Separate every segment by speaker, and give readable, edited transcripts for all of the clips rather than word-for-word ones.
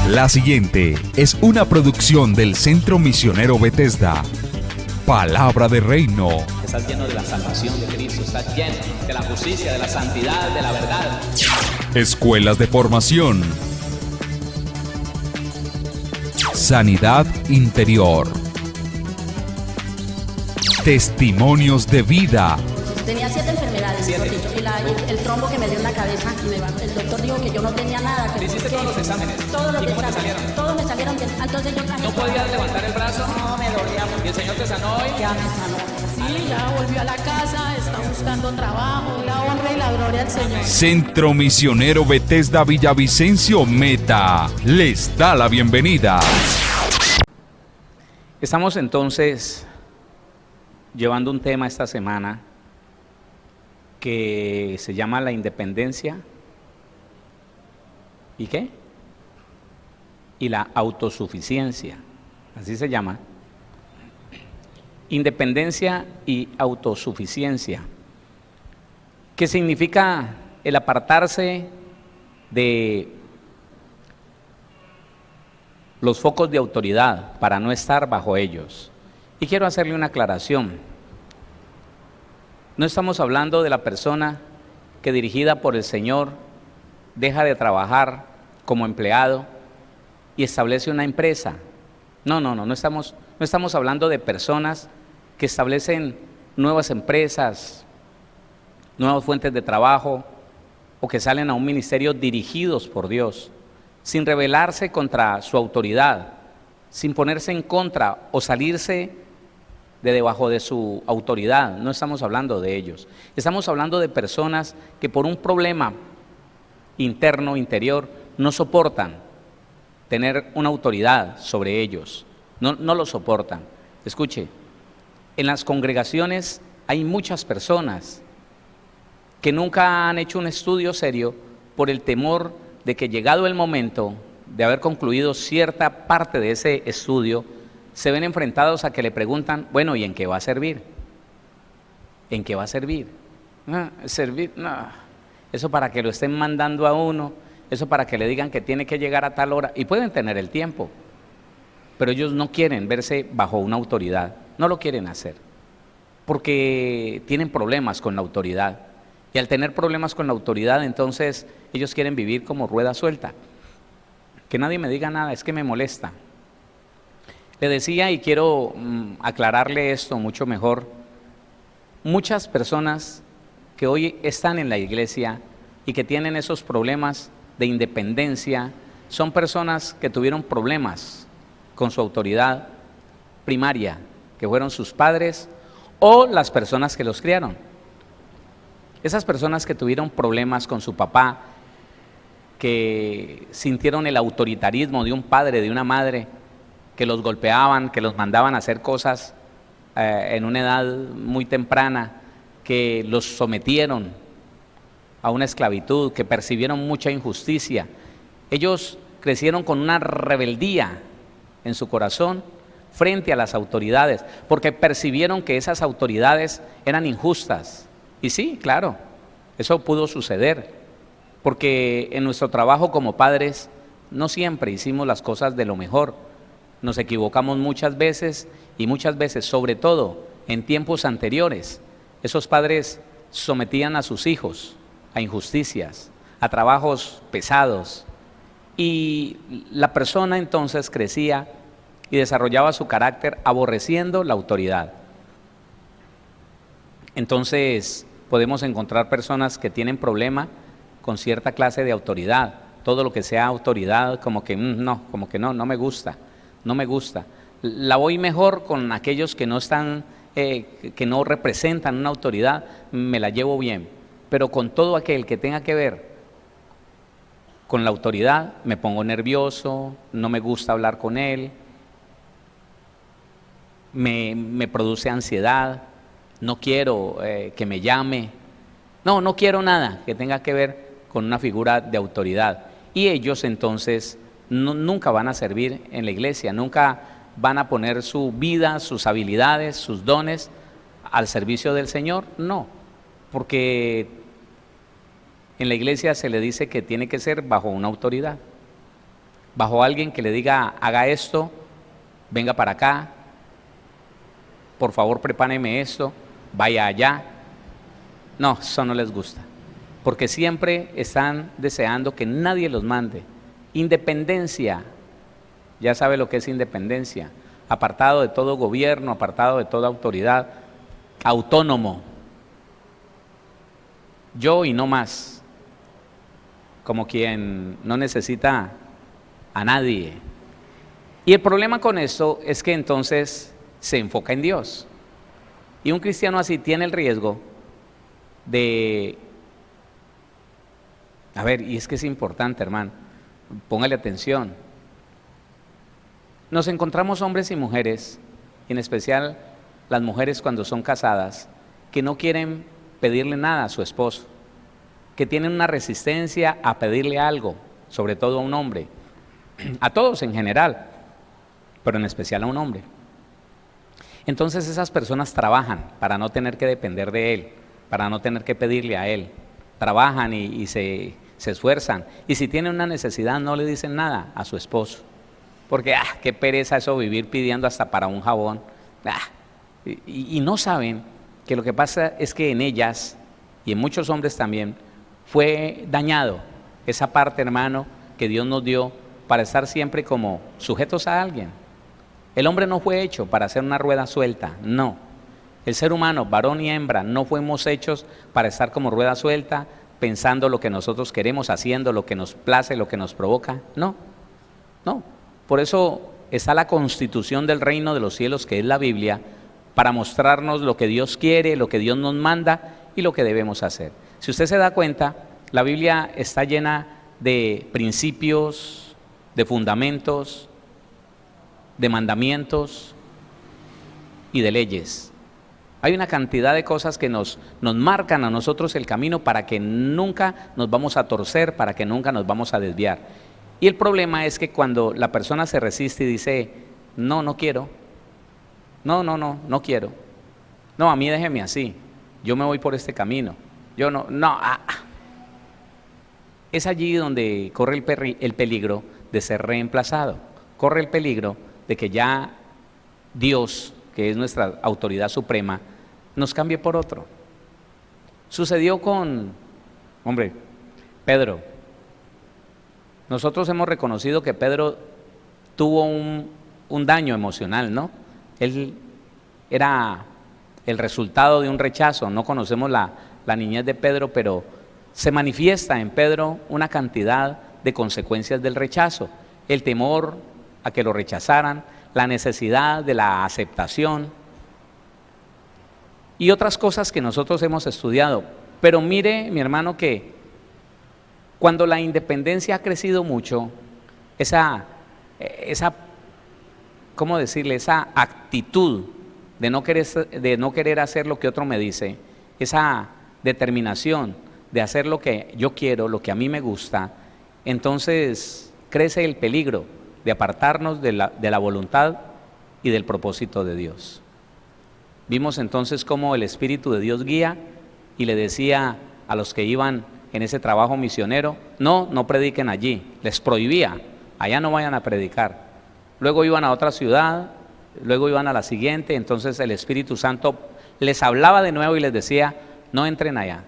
Speaker 1: La siguiente es una producción del Centro Misionero Bethesda. Palabra de Reino.
Speaker 2: Estás lleno de la salvación de Cristo, estás lleno de la justicia, de la santidad, de la verdad.
Speaker 1: Escuelas de formación. Sanidad interior. Testimonios de vida.
Speaker 3: Tenía 7 enfermedades, mejor dicho, y el trombo que me dio en la cabeza, el doctor dijo que yo no tenía nada.
Speaker 2: ¿Le hiciste todos los exámenes?
Speaker 3: Todos los
Speaker 2: ¿Y cómo te
Speaker 3: exámenes,
Speaker 2: salieron?
Speaker 3: todos me salieron bien. Entonces yo
Speaker 2: ¿No podías levantar el brazo?
Speaker 3: No, me dolía mucho.
Speaker 2: ¿Y el Señor te sanó hoy?
Speaker 3: Ya me sanó.
Speaker 4: Sí, ya volvió a la casa, está buscando trabajo, la honra y la gloria al Señor.
Speaker 1: Centro Misionero Bethesda Villavicencio Meta les da la bienvenida.
Speaker 2: Estamos entonces llevando un tema esta semana que se llama la independencia. ¿Y qué? Y la autosuficiencia, así se llama. Independencia y autosuficiencia, que significa el apartarse de los focos de autoridad para no estar bajo ellos. Y quiero hacerle una aclaración. No estamos hablando de la persona que, dirigida por el Señor, deja de trabajar como empleado y establece una empresa. No estamos hablando de personas que establecen nuevas empresas, nuevas fuentes de trabajo, o que salen a un ministerio dirigidos por Dios, sin rebelarse contra su autoridad, sin ponerse en contra o salirse de debajo de su autoridad. No estamos hablando de ellos. Estamos hablando de personas que por un problema interno, interior, no soportan tener una autoridad sobre ellos. No lo soportan. Escuche, en las congregaciones hay muchas personas que nunca han hecho un estudio serio por el temor de que, llegado el momento de haber concluido cierta parte de ese estudio, se ven enfrentados a que le preguntan, bueno, ¿y en qué va a servir? ¿En qué va a servir? Servir, no. Eso para que lo estén mandando a uno, eso para que le digan que tiene que llegar a tal hora, y pueden tener el tiempo, pero ellos no quieren verse bajo una autoridad, no lo quieren hacer, porque tienen problemas con la autoridad, y al tener problemas con la autoridad, entonces ellos quieren vivir como rueda suelta, que nadie me diga nada, es que me molesta. Le decía, y quiero aclararle esto mucho mejor, muchas personas que hoy están en la iglesia y que tienen esos problemas de independencia, son personas que tuvieron problemas con su autoridad primaria, que fueron sus padres o las personas que los criaron. Esas personas que tuvieron problemas con su papá, que sintieron el autoritarismo de un padre, de una madre, que los golpeaban, que los mandaban a hacer cosas en una edad muy temprana, que los sometieron a una esclavitud, que percibieron mucha injusticia. Ellos crecieron con una rebeldía en su corazón frente a las autoridades, porque percibieron que esas autoridades eran injustas. Y sí, claro, eso pudo suceder, porque en nuestro trabajo como padres no siempre hicimos las cosas de lo mejor. Nos equivocamos muchas veces, y muchas veces, sobre todo en tiempos anteriores, esos padres sometían a sus hijos a injusticias, a trabajos pesados, y la persona entonces crecía y desarrollaba su carácter aborreciendo la autoridad. Entonces podemos encontrar personas que tienen problema con cierta clase de autoridad, todo lo que sea autoridad, como que no me gusta. No me gusta. La voy mejor con aquellos que no están, que no representan una autoridad, me la llevo bien. Pero con todo aquel que tenga que ver con la autoridad, me pongo nervioso, no me gusta hablar con él, me produce ansiedad, no quiero que me llame, no quiero nada que tenga que ver con una figura de autoridad. Y ellos entonces nunca van a servir en la iglesia, nunca van a poner su vida, sus habilidades, sus dones al servicio del Señor, no, porque en la iglesia se le dice que tiene que ser bajo una autoridad, bajo alguien que le diga, haga esto, venga para acá, por favor prepáreme esto, vaya allá. No, eso no les gusta, porque siempre están deseando que nadie los mande. Independencia, ya sabe lo que es independencia, apartado de todo gobierno, apartado de toda autoridad, autónomo, yo y no más, como quien no necesita a nadie. Y el problema con esto es que entonces se enfoca en Dios, y un cristiano así tiene el riesgo de, a ver, y es que es importante, hermano, póngale atención. Nos encontramos hombres y mujeres, y en especial las mujeres cuando son casadas, que no quieren pedirle nada a su esposo, que tienen una resistencia a pedirle algo, sobre todo a un hombre, a todos en general, pero en especial a un hombre. Entonces esas personas trabajan para no tener que depender de él, para no tener que pedirle a él, trabajan y se esfuerzan, y si tienen una necesidad no le dicen nada a su esposo, porque qué pereza eso, vivir pidiendo hasta para un jabón, y no saben que lo que pasa es que en ellas, y en muchos hombres también, fue dañado esa parte, hermano, que Dios nos dio para estar siempre como sujetos a alguien. El hombre no fue hecho para hacer una rueda suelta, no. El ser humano, varón y hembra, no fuimos hechos para estar como rueda suelta, pensando lo que nosotros queremos, haciendo lo que nos place, lo que nos provoca, no, no. Por eso está la constitución del reino de los cielos, que es la Biblia, para mostrarnos lo que Dios quiere, lo que Dios nos manda y lo que debemos hacer. Si usted se da cuenta, la Biblia está llena de principios, de fundamentos, de mandamientos y de leyes. Hay una cantidad de cosas que nos marcan a nosotros el camino para que nunca nos vamos a torcer, para que nunca nos vamos a desviar. Y el problema es que cuando la persona se resiste y dice, no, no quiero, no quiero, no, a mí déjeme así, yo me voy por este camino, yo es allí donde corre el peligro de ser reemplazado, corre el peligro de que ya Dios, que es nuestra autoridad suprema, nos cambie por otro. Sucedió con, Pedro. Nosotros hemos reconocido que Pedro tuvo un daño emocional, ¿no? Él era el resultado de un rechazo. No conocemos la niñez de Pedro, pero se manifiesta en Pedro una cantidad de consecuencias del rechazo. El temor a que lo rechazaran, la necesidad de la aceptación y otras cosas que nosotros hemos estudiado. Pero mire, mi hermano, que cuando la independencia ha crecido mucho, esa ¿cómo decirle? Esa actitud de no querer hacer lo que otro me dice, esa determinación de hacer lo que yo quiero, lo que a mí me gusta, entonces crece el peligro de apartarnos de la voluntad y del propósito de Dios. Vimos entonces cómo el Espíritu de Dios guía y le decía a los que iban en ese trabajo misionero, no prediquen allí, les prohibía, allá no vayan a predicar. Luego iban a otra ciudad, luego iban a la siguiente, entonces el Espíritu Santo les hablaba de nuevo y les decía, no entren allá.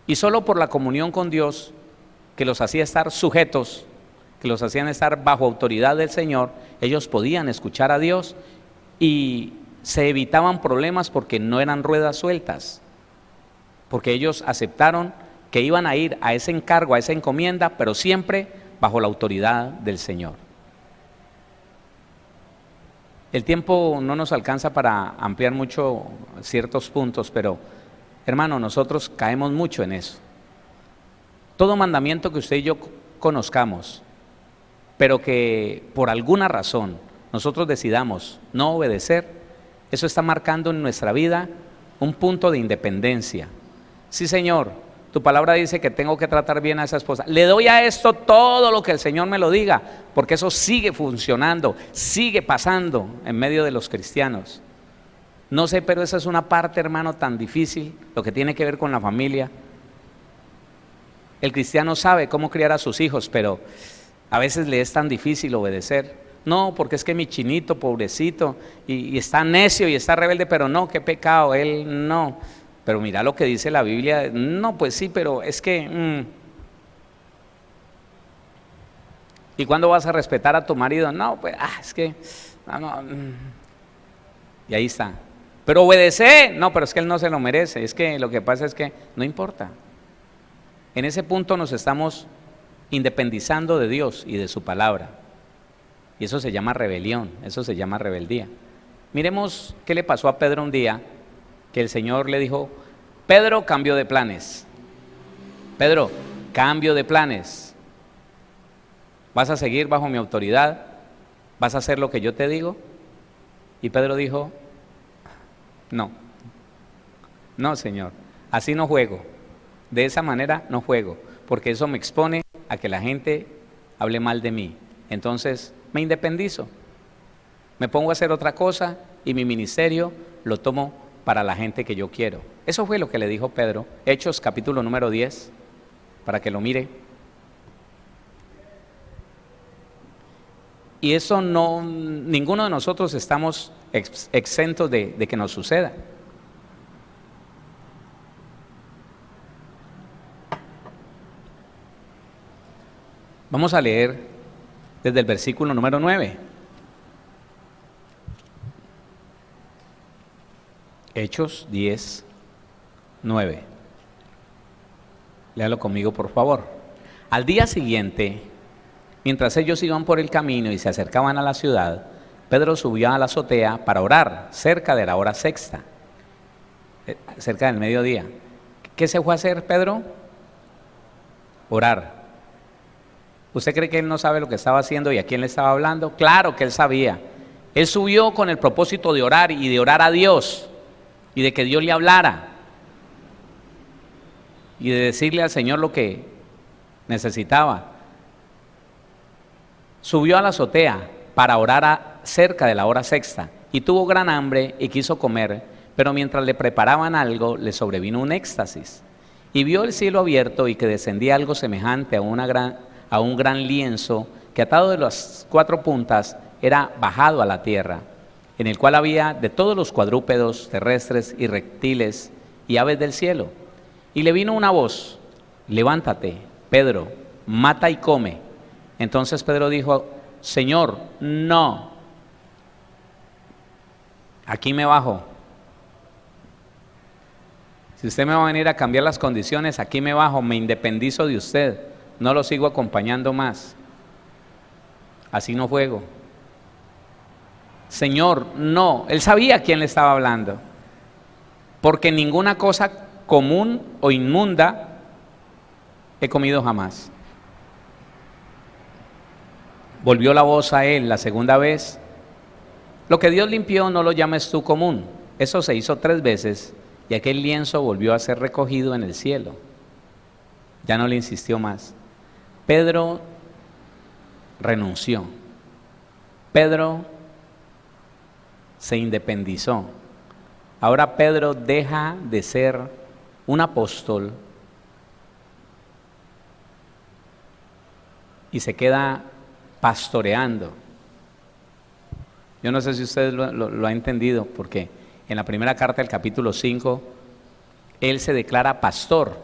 Speaker 2: Y solo por la comunión con Dios, que los hacía estar sujetos, que los hacían estar bajo autoridad del Señor, ellos podían escuchar a Dios y se evitaban problemas porque no eran ruedas sueltas, porque ellos aceptaron que iban a ir a ese encargo, a esa encomienda, pero siempre bajo la autoridad del Señor. El tiempo no nos alcanza para ampliar mucho ciertos puntos, pero hermano, nosotros caemos mucho en eso. Todo mandamiento que usted y yo conozcamos, pero que por alguna razón nosotros decidamos no obedecer, eso está marcando en nuestra vida un punto de independencia. Sí, Señor, tu palabra dice que tengo que tratar bien a esa esposa. Le doy a esto todo lo que el Señor me lo diga, porque eso sigue funcionando, sigue pasando en medio de los cristianos. No sé, pero esa es una parte, hermano, tan difícil, lo que tiene que ver con la familia. El cristiano sabe cómo criar a sus hijos, pero A veces le es tan difícil obedecer. No, porque es que mi chinito, pobrecito, y está necio y está rebelde, pero no, qué pecado, él no. Pero mira lo que dice la Biblia. No, pues sí, pero es que... ¿Y cuándo vas a respetar a tu marido? No, pues, es que... No. Y ahí está. Pero obedece. No, pero es que él no se lo merece. Es que lo que pasa es que no importa. En ese punto nos estamos independizando de Dios y de su palabra. Y eso se llama rebelión, eso se llama rebeldía. Miremos qué le pasó a Pedro un día, que el Señor le dijo: Pedro, cambio de planes. Pedro, cambio de planes. ¿Vas a seguir bajo mi autoridad? ¿Vas a hacer lo que yo te digo? Y Pedro dijo: no, Señor, así no juego. De esa manera no juego, porque eso me expone a que la gente hable mal de mí. Entonces me independizo, me pongo a hacer otra cosa y mi ministerio lo tomo para la gente que yo quiero. Eso fue lo que le dijo Pedro. Hechos capítulo número 10, para que lo mire. Y eso no, ninguno de nosotros estamos exentos de que nos suceda. Vamos a leer desde el versículo número 9. Hechos 10, 9. Léalo conmigo, por favor. Al día siguiente, mientras ellos iban por el camino y se acercaban a la ciudad, Pedro subió a la azotea para orar cerca de la hora sexta, cerca del mediodía. ¿Qué se fue a hacer Pedro? Orar. ¿Usted cree que él no sabe lo que estaba haciendo y a quién le estaba hablando? Claro que él sabía. Él subió con el propósito de orar y de orar a Dios y de que Dios le hablara y de decirle al Señor lo que necesitaba. Subió a la azotea para orar cerca de la hora sexta y tuvo gran hambre y quiso comer, pero mientras le preparaban algo le sobrevino un éxtasis y vio el cielo abierto y que descendía algo semejante a un gran lienzo que atado de las 4 puntas era bajado a la tierra, en el cual había de todos los cuadrúpedos terrestres y reptiles y aves del cielo. Y le vino una voz: levántate, Pedro, mata y come. Entonces Pedro dijo: Señor, no, aquí me bajo. Si usted me va a venir a cambiar las condiciones, aquí me bajo, me independizo de usted, no lo sigo acompañando más. Así no juego. Señor, no. Él sabía a quién le estaba hablando, porque ninguna cosa común o inmunda he comido jamás. Volvió la voz a él la segunda vez: lo que Dios limpió no lo llames tú común. Eso se hizo 3 veces y aquel lienzo volvió a ser recogido en el cielo. Ya no le insistió más. Pedro renunció. Pedro se independizó. Ahora Pedro deja de ser un apóstol y se queda pastoreando. Yo no sé si usted lo ha entendido, porque en la primera carta del capítulo 5, él se declara pastor,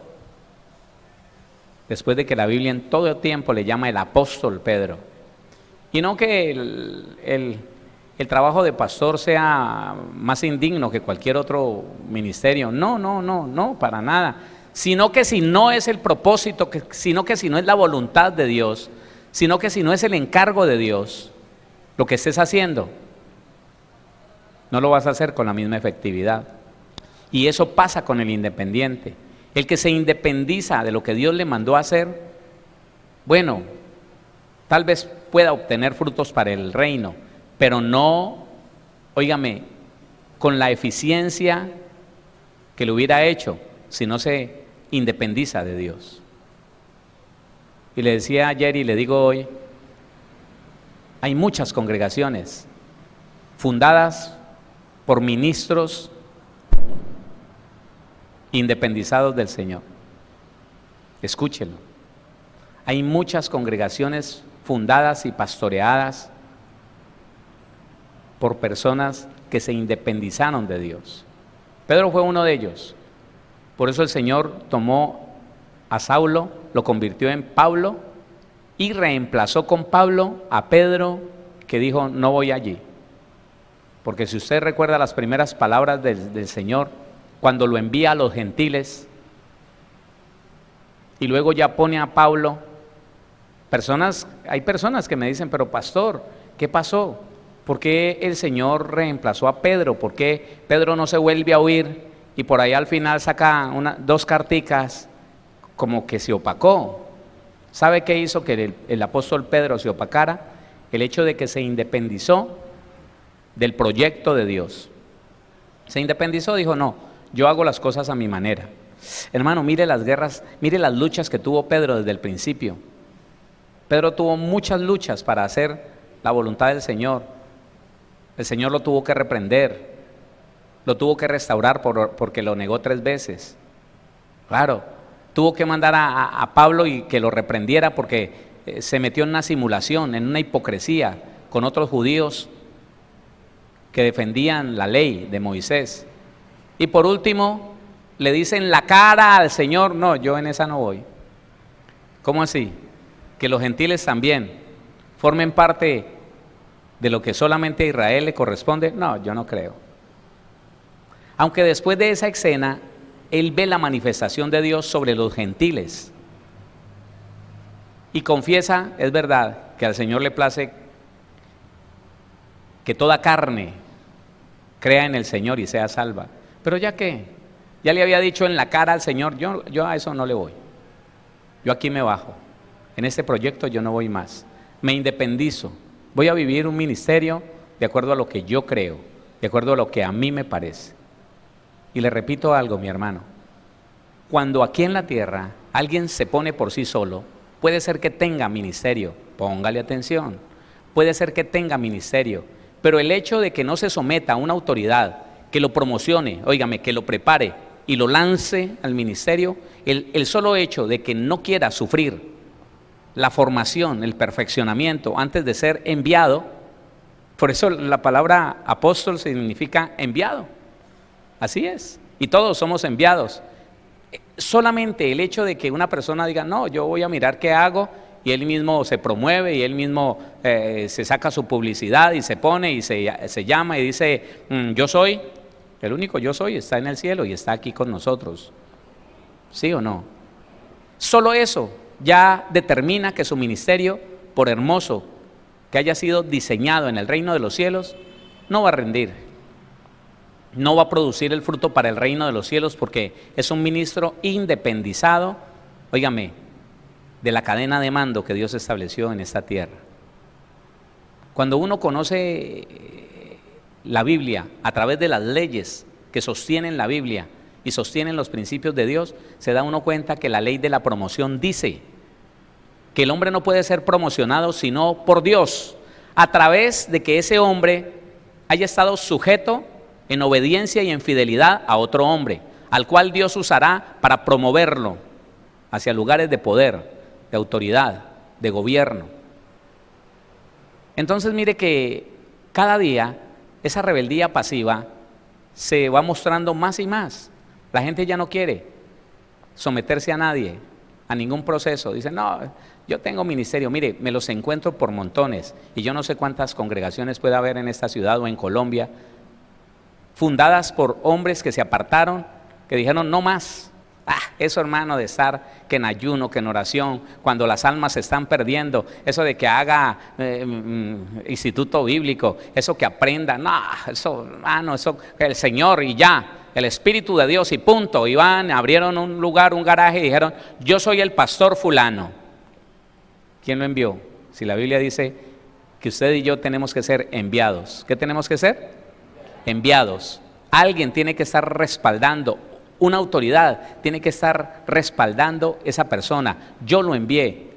Speaker 2: después de que la Biblia en todo tiempo le llama el apóstol Pedro. Y no que el trabajo de pastor sea más indigno que cualquier otro ministerio, no, para nada. Sino que si no es el propósito, sino que si no es la voluntad de Dios, sino que si no es el encargo de Dios, lo que estés haciendo, no lo vas a hacer con la misma efectividad. Y eso pasa con el independiente. El que se independiza de lo que Dios le mandó a hacer, bueno, tal vez pueda obtener frutos para el reino, pero no, óigame, con la eficiencia que lo hubiera hecho si no se independiza de Dios. Y le decía ayer y le digo hoy, hay muchas congregaciones fundadas por ministros independizados del Señor. Escúchelo. Hay muchas congregaciones fundadas y pastoreadas por personas que se independizaron de Dios. Pedro fue uno de ellos. Por eso el Señor tomó a Saulo, lo convirtió en Pablo y reemplazó con Pablo a Pedro, que dijo: no voy allí. Porque si usted recuerda las primeras palabras del Señor, cuando lo envía a los gentiles y luego ya pone a Pablo, hay personas que me dicen: pero pastor, ¿qué pasó? ¿Por qué el Señor reemplazó a Pedro? ¿Por qué Pedro no se vuelve a oír y por ahí al final saca dos carticas como que se opacó? ¿Sabe qué hizo que el apóstol Pedro se opacara? El hecho de que se independizó del proyecto de Dios. Se independizó, dijo: no, yo hago las cosas a mi manera. Hermano, mire las guerras, mire las luchas que tuvo Pedro desde el principio. Pedro tuvo muchas luchas para hacer la voluntad del Señor. El Señor lo tuvo que reprender, lo tuvo que restaurar porque lo negó 3 veces. Claro, tuvo que mandar a Pablo y que lo reprendiera porque se metió en una simulación, en una hipocresía con otros judíos que defendían la ley de Moisés. Y por último, le dicen la cara al Señor: no, yo en esa no voy. ¿Cómo así? Que los gentiles también formen parte de lo que solamente a Israel le corresponde. No, yo no creo. Aunque después de esa escena, él ve la manifestación de Dios sobre los gentiles y confiesa: es verdad que al Señor le place que toda carne crea en el Señor y sea salva. Pero ya que ya le había dicho en la cara al Señor: yo a eso no le voy, yo aquí me bajo, en este proyecto yo no voy más, me independizo, voy a vivir un ministerio de acuerdo a lo que yo creo, de acuerdo a lo que a mí me parece. Y le repito algo, mi hermano: cuando aquí en la tierra alguien se pone por sí solo, puede ser que tenga ministerio, póngale atención, puede ser que tenga ministerio, pero el hecho de que no se someta a una autoridad que lo promocione, óigame, que lo prepare y lo lance al ministerio, el solo hecho de que no quiera sufrir la formación, el perfeccionamiento antes de ser enviado, por eso la palabra apóstol significa enviado, así es, y todos somos enviados. Solamente el hecho de que una persona diga: no, yo voy a mirar qué hago, y él mismo se promueve y él mismo se saca su publicidad y se pone y se llama y dice: yo soy, el único yo soy está en el cielo y está aquí con nosotros. ¿Sí o no? Solo eso ya determina que su ministerio, por hermoso que haya sido diseñado en el reino de los cielos, no va a rendir, no va a producir el fruto para el reino de los cielos, porque es un ministro independizado, óigame, de la cadena de mando que Dios estableció en esta tierra. Cuando uno conoce la Biblia a través de las leyes que sostienen la Biblia y sostienen los principios de Dios, se da uno cuenta que la ley de la promoción dice que el hombre no puede ser promocionado sino por Dios, a través de que ese hombre haya estado sujeto en obediencia y en fidelidad a otro hombre, al cual Dios usará para promoverlo hacia lugares de poder, de autoridad, de gobierno. Entonces mire que cada día esa rebeldía pasiva se va mostrando más y más. La gente ya no quiere someterse a nadie, a ningún proceso. Dice: no, yo tengo ministerio. Mire, me los encuentro por montones y yo no sé cuántas congregaciones puede haber en esta ciudad o en Colombia, fundadas por hombres que se apartaron, que dijeron: no más. Eso, hermano, de estar que en ayuno, que en oración, cuando las almas se están perdiendo, eso de que haga instituto bíblico, eso que aprenda, no, eso, hermano, eso que el Señor y ya, el Espíritu de Dios y punto. Y van, abrieron un lugar, un garaje y dijeron: yo soy el pastor fulano. ¿Quién lo envió? Si la Biblia dice que usted y yo tenemos que ser enviados. ¿Qué tenemos que ser? Enviados. Alguien tiene que estar respaldando. Una autoridad tiene que estar respaldando esa persona. Yo lo envié.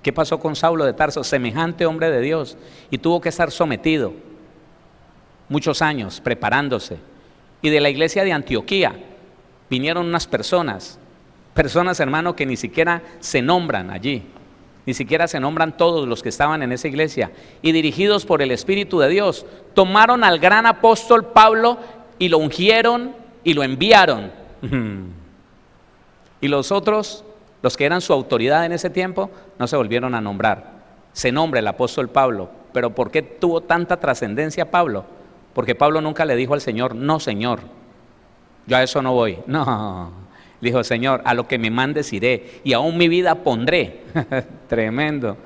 Speaker 2: ¿Qué pasó con Saulo de Tarso? Semejante hombre de Dios, y tuvo que estar sometido muchos años preparándose. Y de la iglesia de Antioquía vinieron unas personas, hermano, que ni siquiera se nombran allí. ni siquiera se nombran todos los que estaban en esa iglesia, y dirigidos por el Espíritu de Dios, tomaron al gran apóstol Pablo y lo ungieron y lo enviaron. Y los otros, los que eran su autoridad en ese tiempo, no se volvieron a nombrar. Se nombra el apóstol Pablo, pero ¿por qué tuvo tanta trascendencia Pablo? Porque Pablo nunca le dijo al Señor, no Señor, yo a eso no voy. No. Dijo, Señor, a lo que me mandes iré y aún mi vida pondré. Tremendo.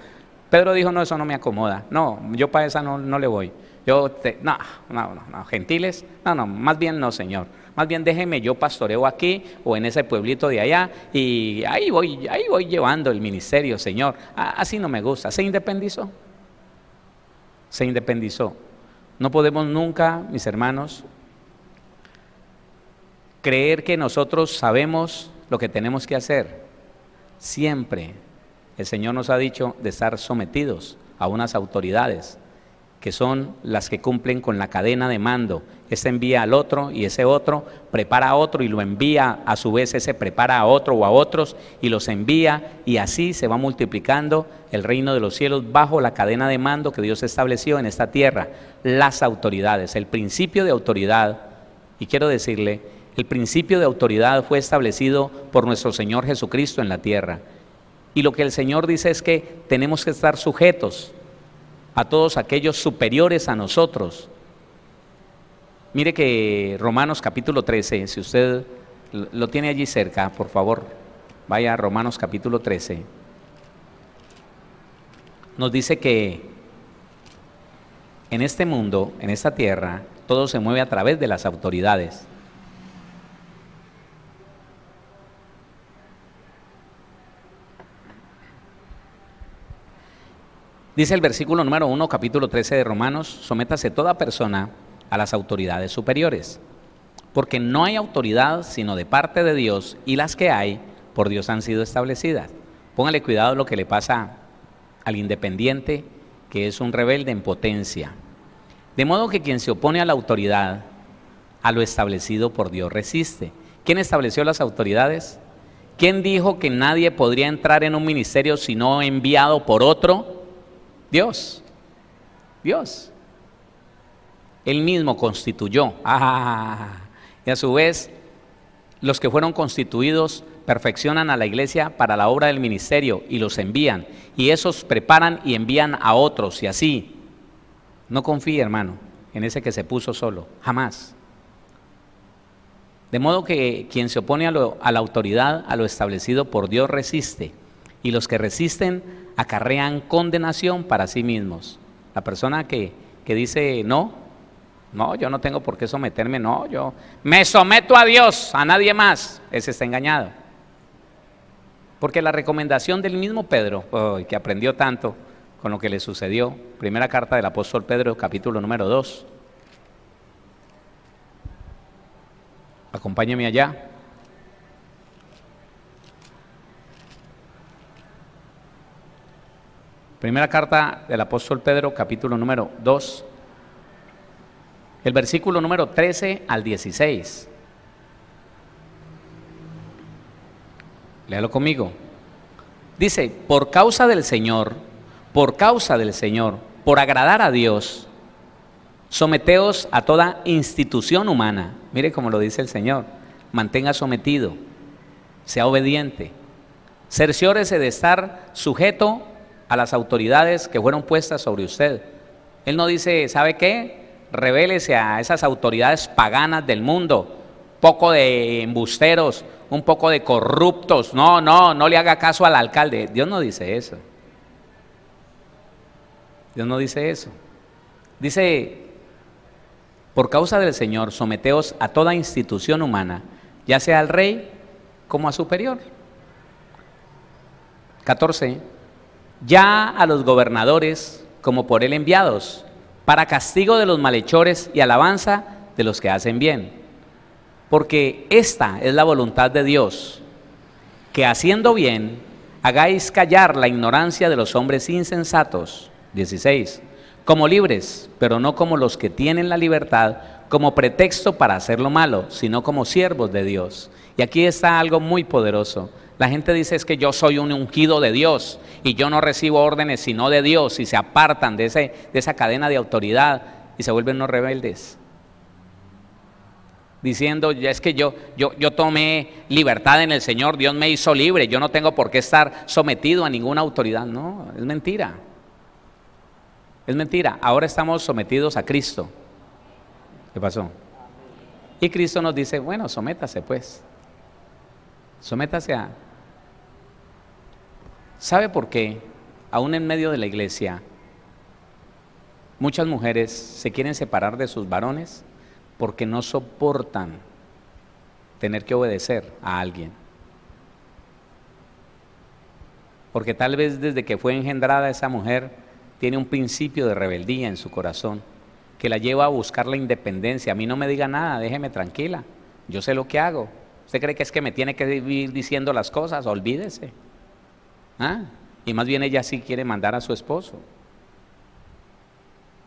Speaker 2: Pedro dijo, no, eso no me acomoda. No, yo para esa no le voy. No, gentiles, no, más bien no, Señor. Más bien déjeme, yo pastoreo aquí o en ese pueblito de allá y ahí voy llevando el ministerio, Señor. Así no me gusta. Se independizó. Se independizó. No podemos nunca, mis hermanos, creer que nosotros sabemos lo que tenemos que hacer. Siempre el Señor nos ha dicho de estar sometidos a unas autoridades que son las que cumplen con la cadena de mando. Este envía al otro y ese otro prepara a otro y lo envía, a su vez ese prepara a otro o a otros y los envía, y así se va multiplicando el reino de los cielos bajo la cadena de mando que Dios estableció en esta tierra. Las autoridades, el principio de autoridad, y quiero decirle, el principio de autoridad fue establecido por nuestro Señor Jesucristo en la tierra. Y lo que el Señor dice es que tenemos que estar sujetos a todos aquellos superiores a nosotros. Mire que Romanos capítulo 13, si usted lo tiene allí cerca, por favor, vaya a Romanos capítulo 13. Nos dice que en este mundo, en esta tierra, todo se mueve a través de las autoridades. Dice el versículo número 1, capítulo 13 de Romanos, sométase toda persona a las autoridades superiores, porque no hay autoridad sino de parte de Dios, y las que hay, por Dios han sido establecidas. Póngale cuidado lo que le pasa al independiente, que es un rebelde en potencia. De modo que quien se opone a la autoridad, a lo establecido por Dios resiste. ¿Quién estableció las autoridades? ¿Quién dijo que nadie podría entrar en un ministerio sino enviado por otro? Dios. Él mismo constituyó. Y a su vez, los que fueron constituidos perfeccionan a la iglesia para la obra del ministerio y los envían. Y esos preparan y envían a otros, y así. No confíe, hermano, en ese que se puso solo, jamás. De modo que quien se opone a la autoridad, a lo establecido por Dios, resiste. Y los que resisten acarrean condenación para sí mismos. La persona que dice no, yo no tengo por qué someterme, no, yo me someto a Dios, a nadie más, ese está engañado. Porque la recomendación del mismo Pedro, que aprendió tanto con lo que le sucedió, primera carta del apóstol Pedro, capítulo número 2. Acompáñeme allá. Primera carta del apóstol Pedro, capítulo número 2, el versículo número 13 al 16. Léalo conmigo. Dice, por causa del Señor, por agradar a Dios, someteos a toda institución humana. Mire cómo lo dice el Señor. Mantenga sometido, sea obediente, cerciórese de estar sujeto a las autoridades que fueron puestas sobre usted. Él no dice, ¿sabe qué? Rebélese a esas autoridades paganas del mundo, poco de embusteros, un poco de corruptos. No le haga caso al alcalde. Dios no dice eso. Dios no dice eso. Dice, por causa del Señor, someteos a toda institución humana, ya sea al rey como a superior. 14. Ya a los gobernadores como por él enviados, para castigo de los malhechores y alabanza de los que hacen bien. Porque esta es la voluntad de Dios, que haciendo bien, hagáis callar la ignorancia de los hombres insensatos. 16. Como libres, pero no como los que tienen la libertad como pretexto para hacer lo malo, sino como siervos de Dios. Y aquí está algo muy poderoso. La gente dice es que yo soy un ungido de Dios y yo no recibo órdenes sino de Dios, y se apartan de esa cadena de autoridad y se vuelven unos rebeldes. Diciendo, ya es que yo tomé libertad en el Señor, Dios me hizo libre, yo no tengo por qué estar sometido a ninguna autoridad. No, es mentira. Es mentira. Ahora estamos sometidos a Cristo. ¿Qué pasó? Y Cristo nos dice, bueno, sométase pues. Sométase a... ¿Sabe por qué? Aún en medio de la iglesia, muchas mujeres se quieren separar de sus varones porque no soportan tener que obedecer a alguien. Porque tal vez desde que fue engendrada esa mujer tiene un principio de rebeldía en su corazón que la lleva a buscar la independencia. A mí no me diga nada, déjeme tranquila, yo sé lo que hago. ¿Usted cree que es que me tiene que vivir diciendo las cosas? Olvídese. Y más bien ella sí quiere mandar a su esposo.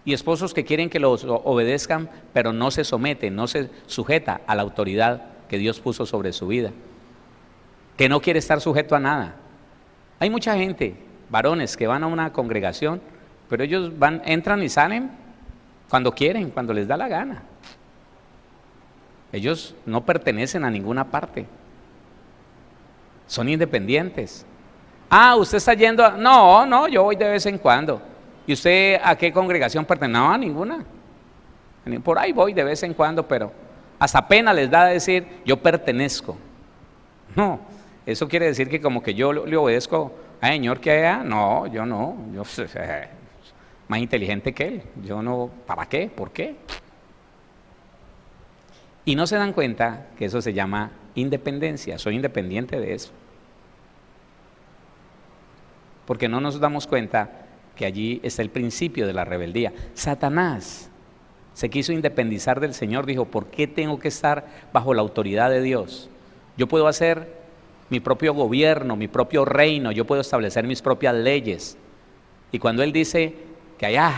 Speaker 2: Y esposos que quieren que los obedezcan, pero no se someten, no se sujeta a la autoridad que Dios puso sobre su vida, que no quiere estar sujeto a nada. Hay mucha gente, varones, que van a una congregación, pero ellos entran y salen cuando quieren, cuando les da la gana. Ellos no pertenecen a ninguna parte, son independientes. ¿Usted está yendo a...? No, yo voy de vez en cuando. ¿Y usted a qué congregación pertenece? No, a ninguna. Por ahí voy de vez en cuando, pero hasta pena les da decir, yo pertenezco. No, eso quiere decir que como que yo le obedezco al Señor que haya. No, yo más inteligente que Él. Yo no, ¿para qué? ¿Por qué? Y no se dan cuenta que eso se llama independencia. Soy independiente de eso. Porque no nos damos cuenta que allí está el principio de la rebeldía. Satanás se quiso independizar del Señor, dijo, ¿por qué tengo que estar bajo la autoridad de Dios? Yo puedo hacer mi propio gobierno, mi propio reino, yo puedo establecer mis propias leyes. Y cuando Él dice que allá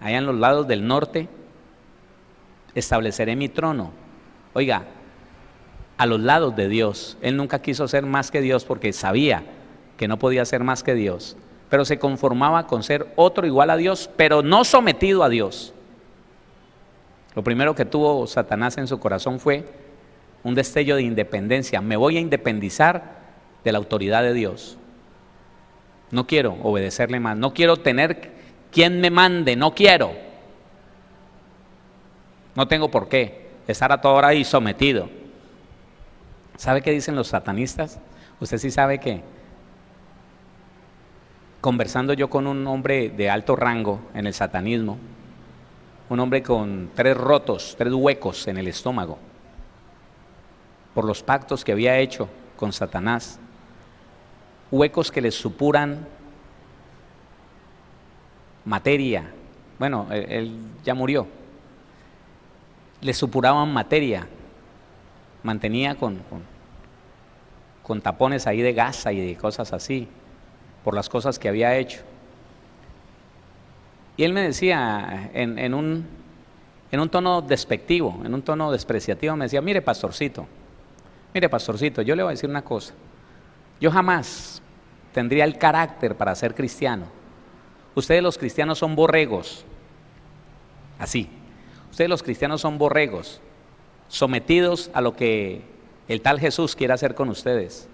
Speaker 2: en los lados del norte, estableceré mi trono. Oiga, a los lados de Dios, Él nunca quiso ser más que Dios porque sabía que no podía ser más que Dios, pero se conformaba con ser otro igual a Dios, pero no sometido a Dios. Lo primero que tuvo Satanás en su corazón fue un destello de independencia. Me voy a independizar de la autoridad de Dios. No quiero obedecerle más, no quiero tener quien me mande, no quiero. No tengo por qué estar a toda hora ahí sometido. ¿Sabe qué dicen los satanistas? Usted sí sabe que conversando yo con un hombre de alto rango en el satanismo, un hombre con 3 huecos en el estómago, por los pactos que había hecho con Satanás, huecos que le supuran materia. Bueno, él ya murió. Le supuraban materia, mantenía con tapones ahí de gasa y de cosas así, por las cosas que había hecho. Y él me decía en un tono despectivo, en un tono despreciativo, me decía, mire pastorcito, yo le voy a decir una cosa, yo jamás tendría el carácter para ser cristiano. Ustedes los cristianos son borregos, así, ustedes los cristianos son borregos, sometidos a lo que el tal Jesús quiere hacer con ustedes.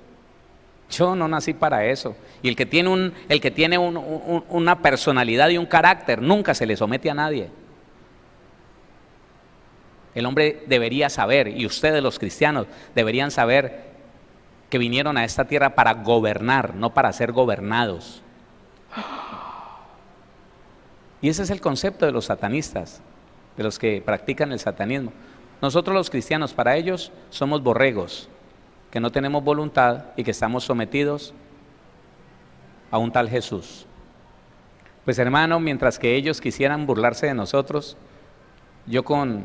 Speaker 2: Yo no nací para eso. Y el que tiene una personalidad y un carácter nunca se le somete a nadie. El hombre debería saber, y ustedes los cristianos deberían saber, que vinieron a esta tierra para gobernar, no para ser gobernados. Y ese es el concepto de los satanistas, de los que practican el satanismo. Nosotros los cristianos, para ellos, somos borregos, que no tenemos voluntad y que estamos sometidos a un tal Jesús. Pues hermano, mientras que ellos quisieran burlarse de nosotros, yo con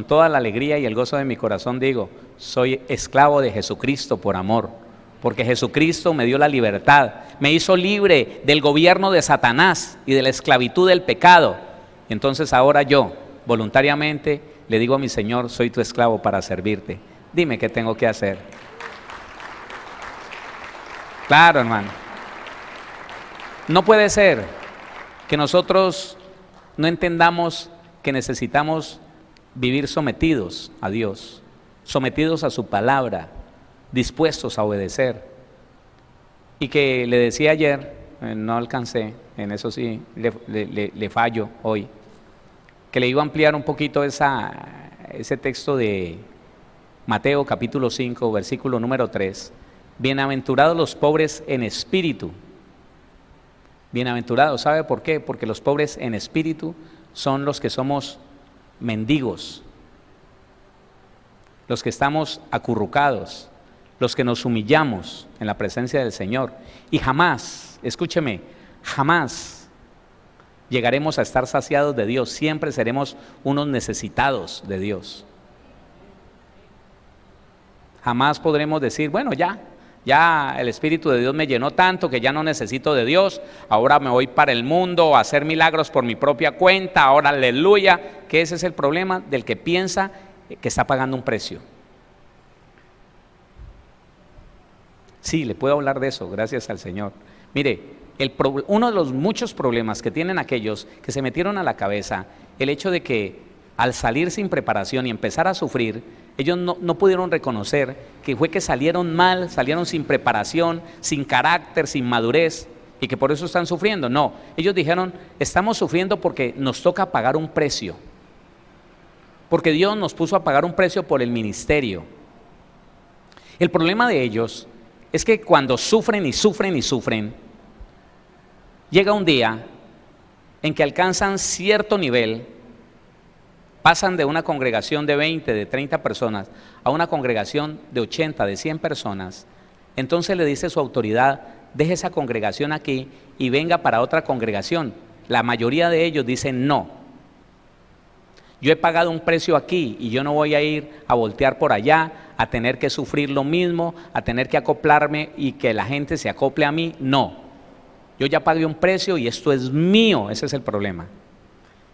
Speaker 2: toda la alegría y el gozo de mi corazón digo, soy esclavo de Jesucristo por amor, porque Jesucristo me dio la libertad, me hizo libre del gobierno de Satanás y de la esclavitud del pecado. Entonces ahora yo, voluntariamente, le digo a mi Señor, soy tu esclavo para servirte. Dime qué tengo que hacer. Claro, hermano. No puede ser que nosotros no entendamos que necesitamos vivir sometidos a Dios, sometidos a su palabra, dispuestos a obedecer. Y que le decía ayer, no alcancé, en eso sí le fallo hoy, que le iba a ampliar un poquito ese texto de Mateo capítulo 5, versículo número 3. Bienaventurados los pobres en espíritu. Bienaventurados, ¿sabe por qué? Porque los pobres en espíritu son los que somos mendigos, los que estamos acurrucados, los que nos humillamos en la presencia del Señor. Y jamás, escúcheme, jamás llegaremos a estar saciados de Dios, siempre seremos unos necesitados de Dios. Jamás podremos decir, bueno, ya el Espíritu de Dios me llenó tanto que ya no necesito de Dios, ahora me voy para el mundo a hacer milagros por mi propia cuenta, ahora aleluya, que ese es el problema del que piensa que está pagando un precio. Sí, le puedo hablar de eso, gracias al Señor. Mire, uno de los muchos problemas que tienen aquellos que se metieron a la cabeza, el hecho de que al salir sin preparación y empezar a sufrir, ellos no pudieron reconocer que fue que salieron mal, salieron sin preparación, sin carácter, sin madurez, y que por eso están sufriendo. No, ellos dijeron, estamos sufriendo porque nos toca pagar un precio, porque Dios nos puso a pagar un precio por el ministerio. El problema de ellos es que cuando sufren y sufren y sufren, llega un día en que alcanzan cierto nivel, pasan de una congregación de 20, de 30 personas a una congregación de 80, de 100 personas. Entonces le dice su autoridad, deje esa congregación aquí y venga para otra congregación. La mayoría de ellos dicen no. Yo he pagado un precio aquí y yo no voy a ir a voltear por allá, a tener que sufrir lo mismo, a tener que acoplarme y que la gente se acople a mí. No, yo ya pagué un precio y esto es mío. Ese es el problema.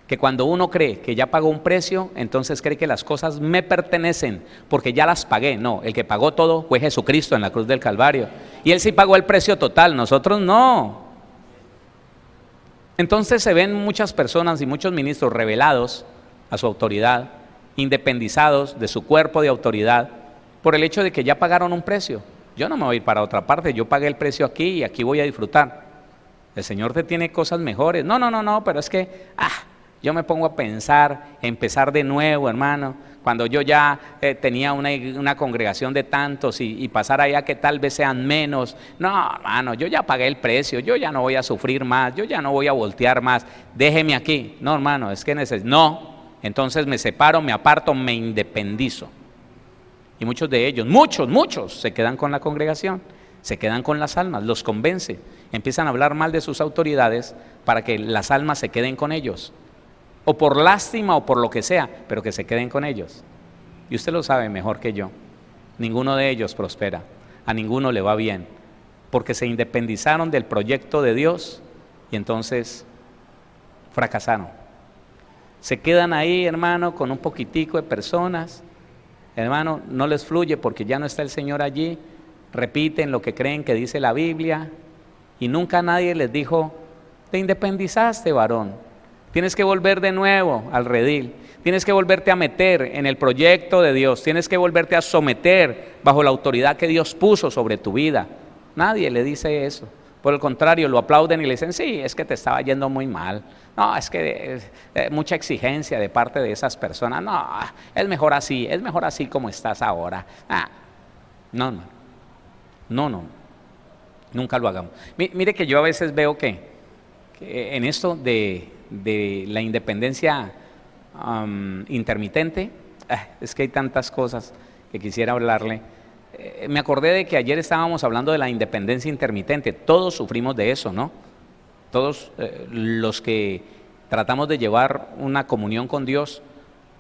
Speaker 2: Que cuando uno cree que ya pagó un precio, entonces cree que las cosas me pertenecen porque ya las pagué. No, el que pagó todo fue Jesucristo en la cruz del Calvario. Y Él sí pagó el precio total, nosotros no. Entonces se ven muchas personas y muchos ministros rebelados a su autoridad, independizados de su cuerpo de autoridad, por el hecho de que ya pagaron un precio. Yo no me voy a ir para otra parte, yo pagué el precio aquí y aquí voy a disfrutar. El Señor te tiene cosas mejores. No, pero es que, yo me pongo a pensar, empezar de nuevo, hermano, cuando yo ya tenía una congregación de tantos y pasar allá que tal vez sean menos. No, hermano, yo ya pagué el precio, yo ya no voy a sufrir más, yo ya no voy a voltear más, déjeme aquí. No, hermano, es que no. Entonces me separo, me aparto, me independizo. Y muchos de ellos, muchos, se quedan con la congregación, se quedan con las almas, los convence, empiezan a hablar mal de sus autoridades para que las almas se queden con ellos, o por lástima o por lo que sea, pero que se queden con ellos. Y usted lo sabe mejor que yo, ninguno de ellos prospera, a ninguno le va bien, porque se independizaron del proyecto de Dios y entonces fracasaron. Se quedan ahí, hermano, con un poquitico de personas, hermano, no les fluye porque ya no está el Señor allí, repiten lo que creen que dice la Biblia y nunca nadie les dijo, te independizaste, varón, tienes que volver de nuevo al redil, tienes que volverte a meter en el proyecto de Dios, tienes que volverte a someter bajo la autoridad que Dios puso sobre tu vida. Nadie le dice eso. Por el contrario, lo aplauden y le dicen, sí, es que te estaba yendo muy mal. No, es que mucha exigencia de parte de esas personas. No, es mejor así como estás ahora. No, nunca lo hagamos. Mire que yo a veces veo que en esto de la independencia intermitente, es que hay tantas cosas que quisiera hablarle. Me acordé de que ayer estábamos hablando de la independencia intermitente. Todos sufrimos de eso, ¿no? Todos los que tratamos de llevar una comunión con Dios,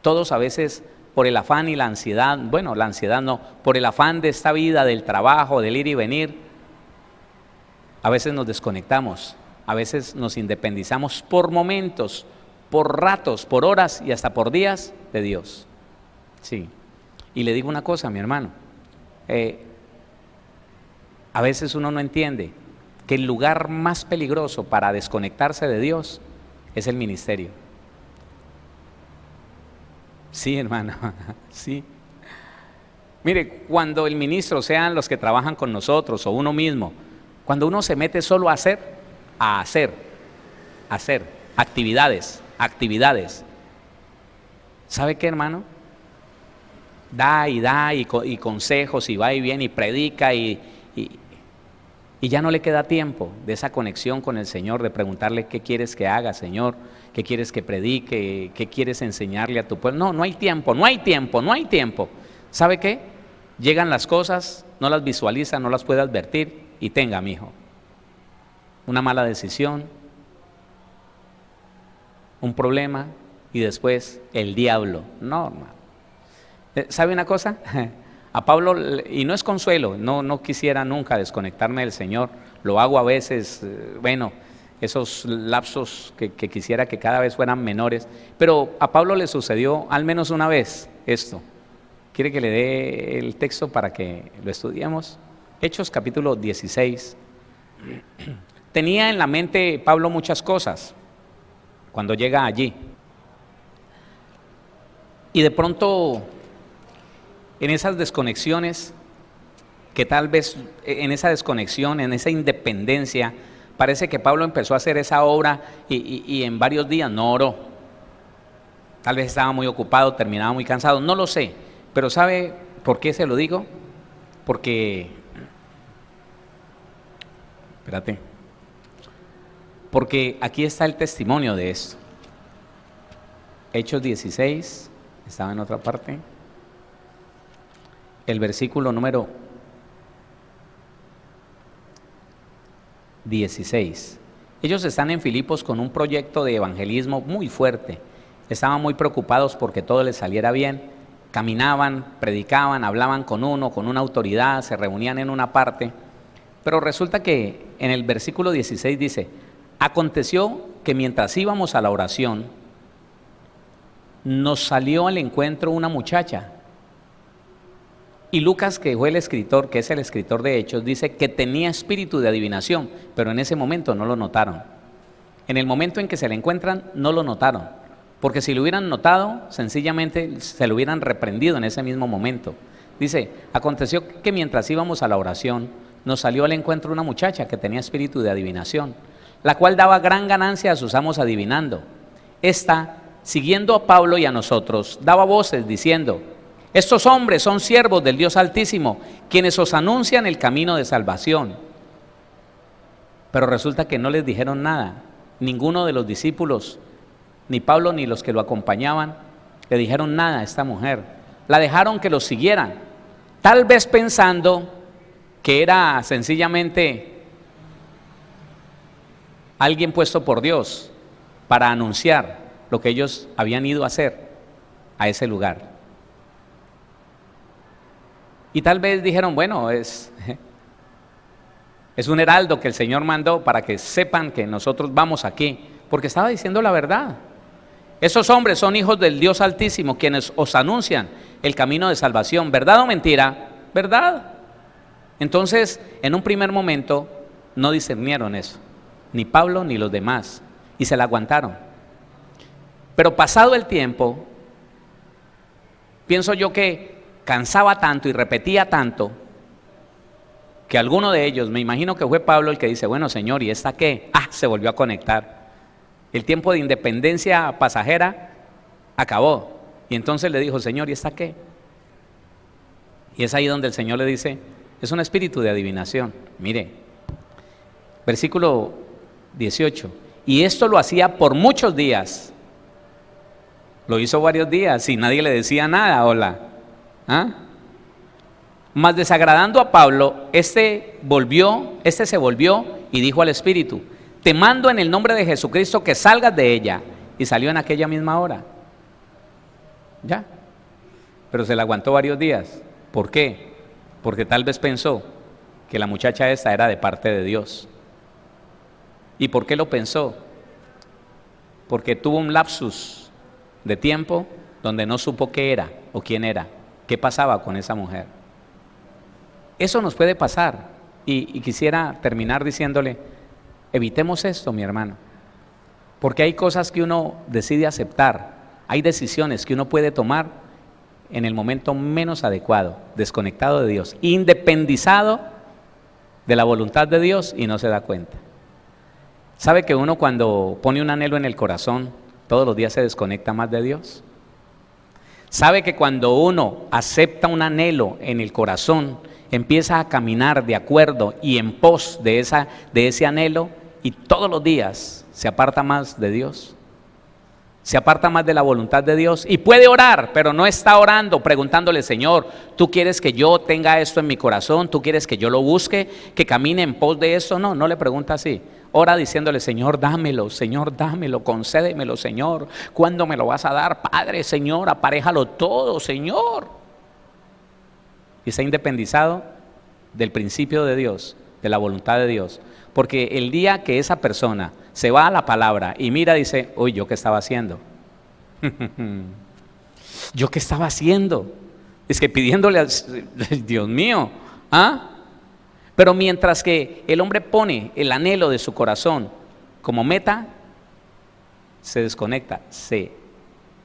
Speaker 2: todos a veces por el afán y la ansiedad, bueno, la ansiedad no, por el afán de esta vida, del trabajo, del ir y venir, a veces nos desconectamos, a veces nos independizamos por momentos, por ratos, por horas y hasta por días de Dios. Sí. Y le digo una cosa, mi hermano. a veces uno no entiende que el lugar más peligroso para desconectarse de Dios es el ministerio. Sí, hermano, sí. Mire, cuando el ministro, sean los que trabajan con nosotros o uno mismo, cuando uno se mete solo a hacer actividades, ¿sabe qué, hermano? Da y consejos y va y viene y predica y ya no le queda tiempo de esa conexión con el Señor, de preguntarle qué quieres que haga, Señor, qué quieres que predique, qué quieres enseñarle a tu pueblo. No hay tiempo. ¿Sabe qué? Llegan las cosas, no las visualiza, no las puede advertir y tenga, mi hijo, una mala decisión, un problema y después el diablo. No, hermano. ¿Sabe una cosa? A Pablo, y no es consuelo, no quisiera nunca desconectarme del Señor, lo hago a veces, esos lapsos que quisiera que cada vez fueran menores, pero a Pablo le sucedió al menos una vez esto. ¿Quiere que le dé el texto para que lo estudiemos? Hechos capítulo 16. Tenía en la mente Pablo muchas cosas cuando llega allí, y de pronto en esas desconexiones, que tal vez en esa desconexión, en esa independencia, parece que Pablo empezó a hacer esa obra y en varios días no oró. Tal vez estaba muy ocupado, terminaba muy cansado, no lo sé, pero ¿sabe por qué se lo digo? Porque aquí está el testimonio de esto. Hechos 16, estaba en otra parte. El versículo número 16. Ellos están en Filipos con un proyecto de evangelismo muy fuerte. Estaban muy preocupados porque todo les saliera bien. Caminaban, predicaban, hablaban con una autoridad, se reunían en una parte. Pero resulta que en el versículo 16 dice: aconteció que mientras íbamos a la oración, nos salió al encuentro una muchacha. Y Lucas, que fue el escritor, que es el escritor de Hechos, dice que tenía espíritu de adivinación, pero en ese momento no lo notaron. En el momento en que se le encuentran, no lo notaron, porque si lo hubieran notado, sencillamente se lo hubieran reprendido en ese mismo momento. Dice: aconteció que mientras íbamos a la oración, nos salió al encuentro una muchacha que tenía espíritu de adivinación, la cual daba gran ganancia a sus amos adivinando. Esta, siguiendo a Pablo y a nosotros, daba voces diciendo: estos hombres son siervos del Dios Altísimo, quienes os anuncian el camino de salvación. Pero resulta que no les dijeron nada. Ninguno de los discípulos, ni Pablo ni los que lo acompañaban, le dijeron nada a esta mujer. La dejaron que los siguieran, tal vez pensando que era sencillamente alguien puesto por Dios para anunciar lo que ellos habían ido a hacer a ese lugar. Y tal vez dijeron: bueno, es un heraldo que el Señor mandó para que sepan que nosotros vamos aquí, porque estaba diciendo la verdad. Esos hombres son hijos del Dios Altísimo, quienes os anuncian el camino de salvación. ¿Verdad o mentira? ¿Verdad? Entonces, en un primer momento, no discernieron eso, ni Pablo ni los demás, y se la aguantaron. Pero pasado el tiempo, pienso yo que cansaba tanto y repetía tanto, que alguno de ellos, me imagino que fue Pablo el que dice: bueno, Señor, ¿y esta qué? Se volvió a conectar. El tiempo de independencia pasajera acabó. Y entonces le dijo: Señor, ¿y esta qué? Y es ahí donde el Señor le dice: es un espíritu de adivinación. Mire, versículo 18. Y esto lo hacía por muchos días. Lo hizo varios días y nadie le decía nada. Hola. Mas desagradando a Pablo, este se volvió y dijo al espíritu: te mando en el nombre de Jesucristo que salgas de ella. Y salió en aquella misma hora. Ya. Pero se la aguantó varios días. ¿Por qué? Porque tal vez pensó que la muchacha esta era de parte de Dios. ¿Y por qué lo pensó? Porque tuvo un lapsus de tiempo donde no supo qué era o quién era, qué pasaba con esa mujer. Eso nos puede pasar. Y quisiera terminar diciéndole, evitemos esto, mi hermano, porque hay cosas que uno decide aceptar, hay decisiones que uno puede tomar en el momento menos adecuado, desconectado de Dios, independizado de la voluntad de Dios y no se da cuenta. ¿Sabe que uno cuando pone un anhelo en el corazón, todos los días se desconecta más de Dios? ¿Sabe que cuando uno acepta un anhelo en el corazón, empieza a caminar de acuerdo y en pos de ese anhelo y todos los días se aparta más de Dios? Se aparta más de la voluntad de Dios y puede orar, pero no está orando preguntándole, Señor, ¿tú quieres que yo tenga esto en mi corazón? ¿Tú quieres que yo lo busque, que camine en pos de esto? No, no le pregunta así. Ora diciéndole, Señor, dámelo, concédemelo, Señor. ¿Cuándo me lo vas a dar, Padre, Señor? Aparéjalo todo, Señor. Y está independizado del principio de Dios, de la voluntad de Dios. Porque el día que esa persona se va a la palabra y mira, dice, uy, ¿yo qué estaba haciendo? ¿Yo qué estaba haciendo? Es que pidiéndole al Dios mío, ¿ah? Pero mientras que el hombre pone el anhelo de su corazón como meta, se desconecta, se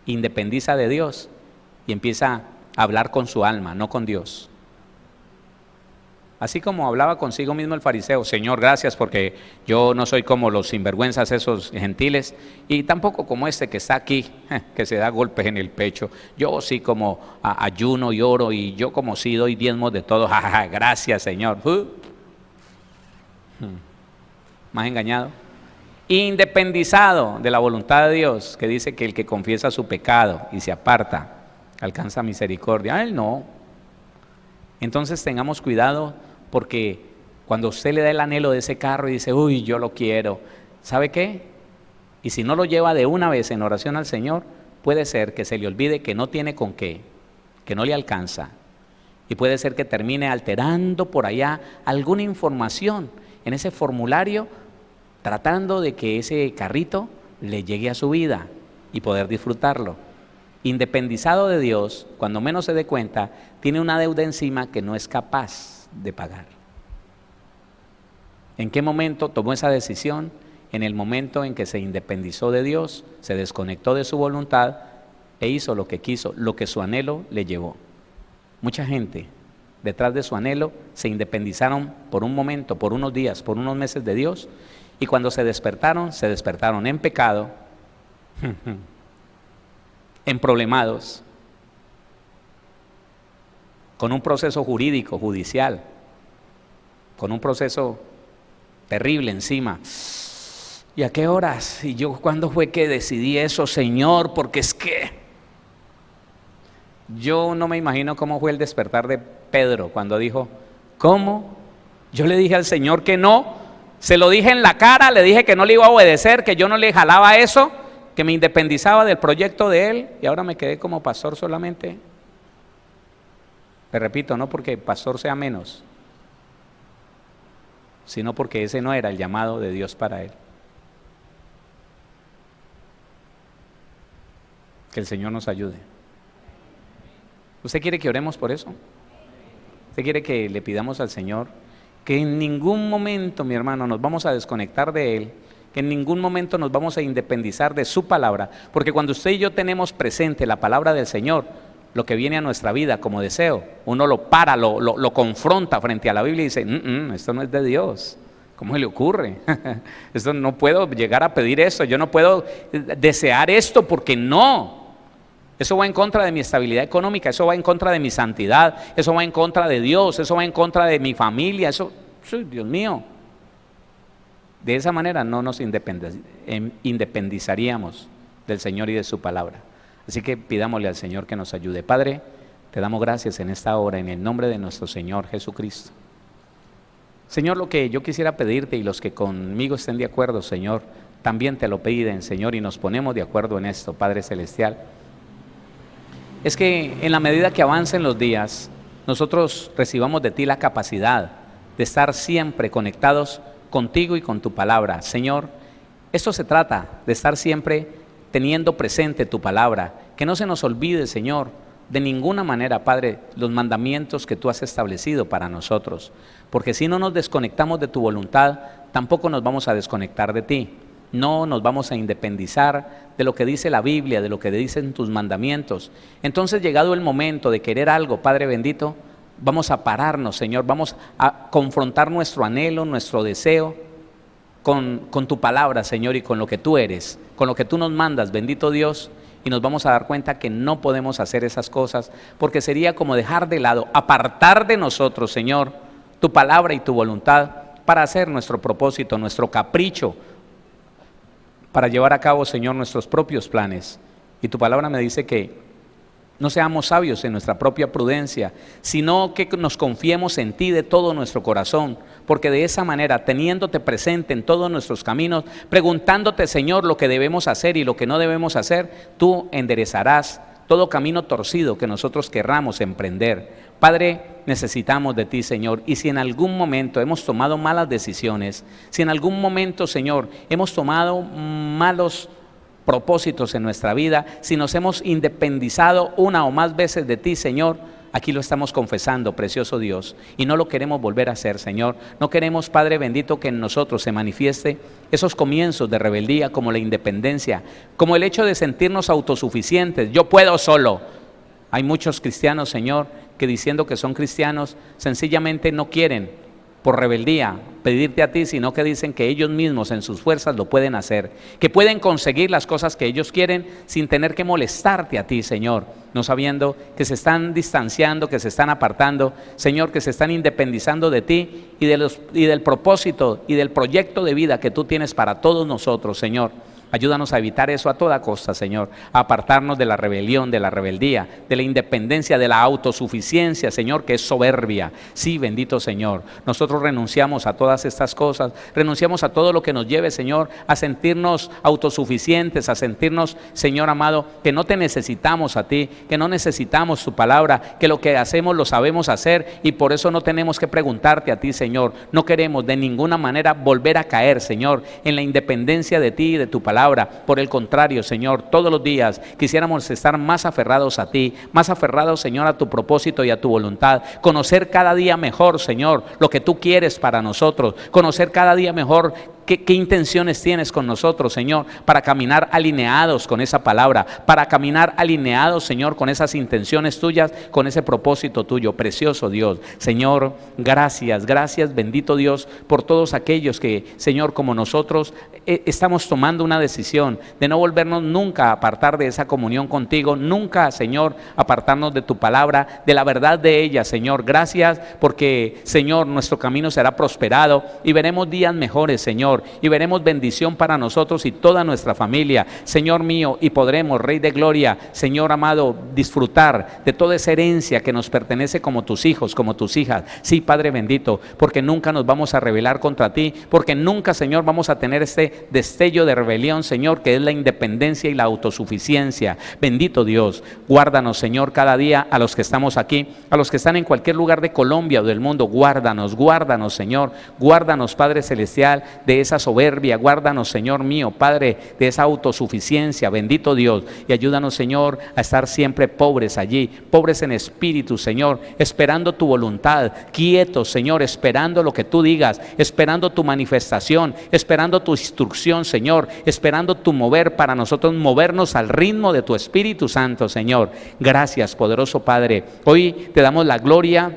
Speaker 2: independiza de Dios y empieza a hablar con su alma, no con Dios. Así como hablaba consigo mismo el fariseo, Señor, gracias porque yo no soy como los sinvergüenzas esos gentiles y tampoco como este que está aquí, que se da golpes en el pecho. Yo sí como ayuno y oro y yo como sí doy diezmos de todo. Gracias, Señor. Más engañado. Independizado de la voluntad de Dios, que dice que el que confiesa su pecado y se aparta, alcanza misericordia. A él no. Entonces tengamos cuidado, porque cuando usted le da el anhelo de ese carro y dice, uy, yo lo quiero, ¿sabe qué? Y si no lo lleva de una vez en oración al Señor, puede ser que se le olvide que no tiene con qué, que no le alcanza. Y puede ser que termine alterando por allá alguna información en ese formulario, tratando de que ese carrito le llegue a su vida y poder disfrutarlo. Independizado de Dios, cuando menos se dé cuenta, tiene una deuda encima que no es capaz de pagar. ¿En qué momento tomó esa decisión? En el momento en que se independizó de Dios, se desconectó de su voluntad e hizo lo que quiso, lo que su anhelo le llevó. Mucha gente detrás de su anhelo se independizaron por un momento, por unos días, por unos meses de Dios, y cuando se despertaron en pecado, en problemados, con un proceso jurídico, judicial, con un proceso terrible encima. ¿Y a qué horas? ¿Y yo cuándo fue que decidí eso, Señor? Porque es que yo no me imagino cómo fue el despertar de Pedro cuando dijo, ¿cómo? Yo le dije al Señor que no, se lo dije en la cara, le dije que no le iba a obedecer, que yo no le jalaba eso, que me independizaba del proyecto de él, y ahora me quedé como pastor solamente. Le repito, no porque pastor sea menos, sino porque ese no era el llamado de Dios para él. Que el Señor nos ayude. ¿Usted quiere que oremos por eso? ¿Usted quiere que le pidamos al Señor que en ningún momento, mi hermano, nos vamos a desconectar de Él, que en ningún momento nos vamos a independizar de su palabra? Porque cuando usted y yo tenemos presente la palabra del Señor, lo que viene a nuestra vida como deseo, uno lo para, lo confronta frente a la Biblia y dice, esto no es de Dios. ¿Cómo se le ocurre? Esto no puedo llegar a pedir esto, yo no puedo desear esto porque no. Eso va en contra de mi estabilidad económica, eso va en contra de mi santidad, eso va en contra de Dios, eso va en contra de mi familia, eso, Dios mío. De esa manera no nos independizaríamos del Señor y de su palabra. Así que pidámosle al Señor que nos ayude. Padre, te damos gracias en esta hora, en el nombre de nuestro Señor Jesucristo. Señor, lo que yo quisiera pedirte, y los que conmigo estén de acuerdo, Señor, también te lo piden, Señor, y nos ponemos de acuerdo en esto, Padre Celestial, es que en la medida que avancen los días, nosotros recibamos de ti la capacidad de estar siempre conectados contigo y con tu palabra. Señor, esto se trata de estar siempre teniendo presente tu palabra, que no se nos olvide, Señor, de ninguna manera, Padre, los mandamientos que tú has establecido para nosotros, porque si no nos desconectamos de tu voluntad, tampoco nos vamos a desconectar de ti. No nos vamos a independizar de lo que dice la Biblia, de lo que dicen tus mandamientos. Entonces, llegado el momento de querer algo, Padre bendito, vamos a pararnos, Señor, vamos a confrontar nuestro anhelo, nuestro deseo con tu palabra, Señor, y con lo que tú eres, con lo que tú nos mandas, bendito Dios, y nos vamos a dar cuenta que no podemos hacer esas cosas, porque sería como dejar de lado, apartar de nosotros, Señor, tu palabra y tu voluntad para hacer nuestro propósito, nuestro capricho, para llevar a cabo, Señor, nuestros propios planes. Y tu palabra me dice que no seamos sabios en nuestra propia prudencia, sino que nos confiemos en ti de todo nuestro corazón, porque de esa manera, teniéndote presente en todos nuestros caminos, preguntándote, Señor, lo que debemos hacer y lo que no debemos hacer, tú enderezarás todo camino torcido que nosotros querramos emprender. Padre, necesitamos de ti, Señor, y si en algún momento hemos tomado malas decisiones, si en algún momento, Señor, hemos tomado malos propósitos en nuestra vida, si nos hemos independizado una o más veces de ti, Señor, aquí lo estamos confesando, precioso Dios, y no lo queremos volver a hacer, Señor. No queremos, Padre bendito, que en nosotros se manifieste esos comienzos de rebeldía como la independencia, como el hecho de sentirnos autosuficientes. Yo puedo solo. Hay muchos cristianos, Señor, que diciendo que son cristianos, sencillamente no quieren, por rebeldía, pedirte a ti, sino que dicen que ellos mismos en sus fuerzas lo pueden hacer, que pueden conseguir las cosas que ellos quieren sin tener que molestarte a ti, Señor, no sabiendo que se están distanciando, que se están apartando, Señor, que se están independizando de ti y del propósito y del proyecto de vida que tú tienes para todos nosotros, Señor. Ayúdanos a evitar eso a toda costa, Señor, a apartarnos de la rebelión, de la rebeldía, de la independencia, de la autosuficiencia, Señor, que es soberbia. Sí, bendito Señor, nosotros renunciamos a todas estas cosas, renunciamos a todo lo que nos lleve, Señor, a sentirnos autosuficientes, a sentirnos, Señor amado, que no te necesitamos a ti, que no necesitamos tu palabra, que lo que hacemos lo sabemos hacer y por eso no tenemos que preguntarte a ti, Señor. No queremos de ninguna manera volver a caer, Señor, en la independencia de ti y de tu palabra. Por el contrario, Señor, todos los días quisiéramos estar más aferrados a ti, más aferrados, Señor, a tu propósito y a tu voluntad, conocer cada día mejor, Señor, lo que tú quieres para nosotros, conocer cada día mejor ¿Qué intenciones tienes con nosotros, Señor? Para caminar alineados con esa palabra, para caminar alineados, Señor, con esas intenciones tuyas, con ese propósito tuyo, precioso Dios. Señor, gracias, bendito Dios, por todos aquellos que, Señor, como nosotros, estamos tomando una decisión de no volvernos nunca a apartar de esa comunión contigo, nunca, Señor, apartarnos de tu palabra, de la verdad de ella, Señor. Gracias porque, Señor, nuestro camino será prosperado y veremos días mejores, Señor, y veremos bendición para nosotros y toda nuestra familia, Señor mío, y podremos, Rey de Gloria, Señor amado, disfrutar de toda esa herencia que nos pertenece como tus hijos, como tus hijas. Sí, Padre bendito, porque nunca nos vamos a rebelar contra ti, porque nunca, Señor, vamos a tener este destello de rebelión, Señor, que es la independencia y la autosuficiencia. Bendito Dios, guárdanos, Señor, cada día a los que estamos aquí, a los que están en cualquier lugar de Colombia o del mundo. Guárdanos, Señor, guárdanos, Padre Celestial, de esa soberbia, guárdanos, Señor mío, Padre, de esa autosuficiencia, bendito Dios, y ayúdanos, Señor, a estar siempre pobres allí, pobres en espíritu, Señor, esperando tu voluntad, quietos, Señor, esperando lo que tú digas, esperando tu manifestación, esperando tu instrucción, Señor, esperando tu mover para nosotros movernos al ritmo de tu Espíritu Santo, Señor. Gracias, poderoso Padre. Hoy te damos la gloria,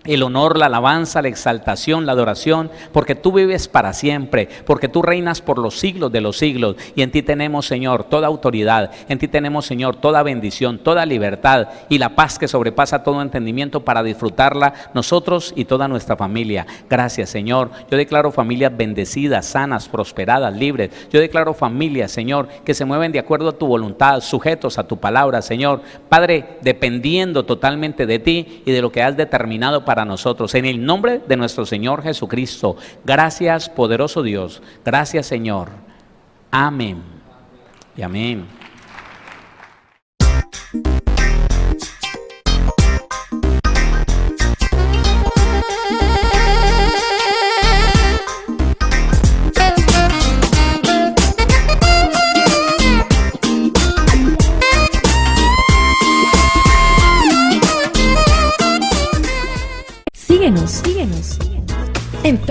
Speaker 2: el honor, la alabanza, la exaltación, la adoración, porque tú vives para siempre, porque tú reinas por los siglos de los siglos, y en ti tenemos, Señor, toda autoridad, en ti tenemos, Señor, toda bendición, toda libertad y la paz que sobrepasa todo entendimiento para disfrutarla nosotros y toda nuestra familia. Gracias, Señor. Yo declaro familias bendecidas, sanas, prosperadas, libres. Yo declaro familias, Señor, que se mueven de acuerdo a tu voluntad, sujetos a tu palabra, Señor. Padre, dependiendo totalmente de ti y de lo que has determinado para nosotros, en el nombre de nuestro Señor Jesucristo. Gracias, poderoso Dios. Gracias, Señor. Amén y amén.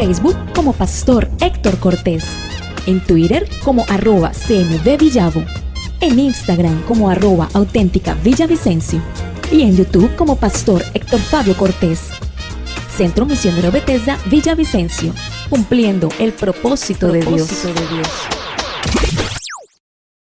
Speaker 5: Facebook como Pastor Héctor Cortés, en Twitter como @CMVVillavo, en Instagram como @auténtica Villavicencio y en YouTube como Pastor Héctor Fabio Cortés. Centro Misionero Bethesda Villavicencio, cumpliendo el propósito de Dios.